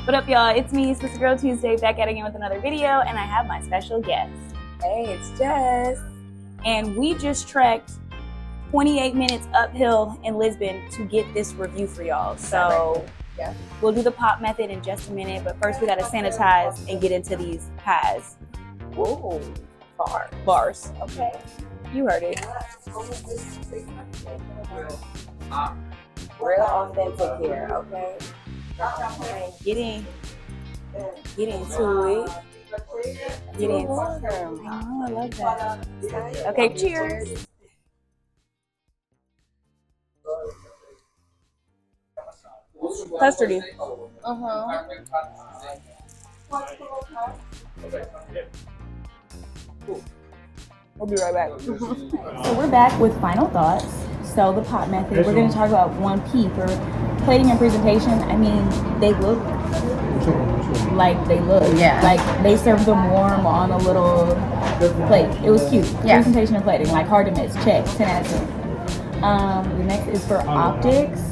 What up, y'all? It's me, Sister Girl Tuesday, back at it again with another video, and I have my special guest. Hey, it's Jess. And we just trekked 28 minutes uphill in Lisbon to get this review for y'all. So yeah, we'll do the pop method in just a minute, but first we gotta sanitize and get into these pies. Ooh, Bars. Okay. You heard it. Real authentic here, okay? Get into it. Get into Oh, I love that. Okay, cheers. Custardy. We'll be right back. So we're back with final thoughts. So the pop method, we're going to talk about 1P for plating and presentation. I mean, they look like they look. Yeah. Like they served them warm on a little plate. It was cute. Yeah. Presentation and plating, like hard to miss. Check. 10 out of 10. The next is for optics.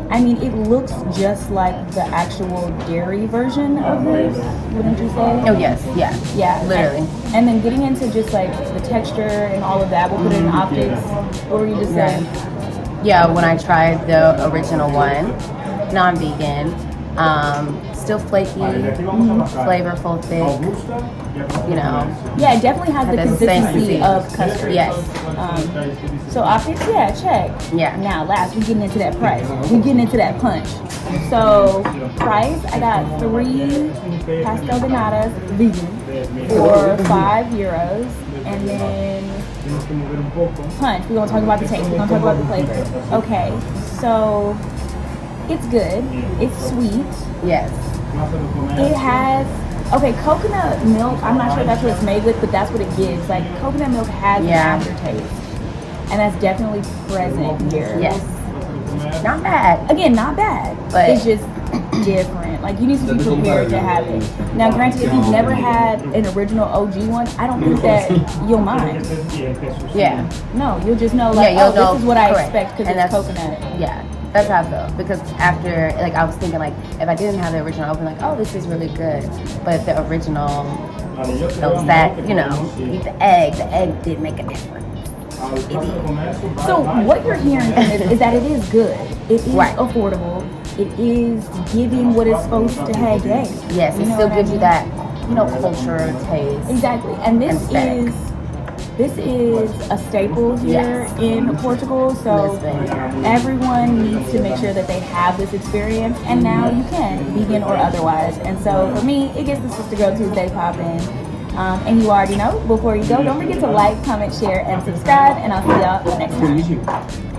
I mean, it looks just like the actual dairy version of this, wouldn't you say? Oh, yes. Yeah. Yeah. Literally. And then getting into just like the texture and all of that, we'll put it in optics. What were you just saying? Yeah, when I tried the original one, non-vegan, still flaky, flavorful, thick, you know. Yeah, it definitely has the consistency of custard. Yes. So optics, yeah, check. Yeah. Now, last, we're getting into that price. We're getting into that punch. So, price, I got 3 Pastel de Natas vegan for €5. And then punch, we're going to talk about the taste. We're going to talk about the flavor. Okay, so it's good. It's sweet. Yes. It has, okay, coconut milk, I'm not sure that's what it's made with, but that's what it gives. Like, coconut milk has an aftertaste. And that's definitely present here. Yes. Not bad. Again, not bad, but it's just different. Like, you need to be prepared to have it. Now, granted, if you've never had an original OG one, I don't think that you'll mind. Yeah. No, you'll just know, like, this is what I expect because it's coconut. Yeah. That's how I feel, because after, like, I was thinking, like, if I didn't have the original, I would be like, oh, this is really good. But the original, it was that, you know, eat the egg did make a difference. So what you're hearing from this is that it is good. It is affordable. It is giving what it's supposed to have. Yes, it still gives you that, you know, culture, taste. Exactly. And this is a staple here in Portugal, so everyone needs to make sure that they have this experience, and now you can, vegan or otherwise. And so for me, it gets the Sister Girl Tuesday poppin'. And you already know, before you go, don't forget to like, comment, share, and subscribe, and I'll see y'all next time.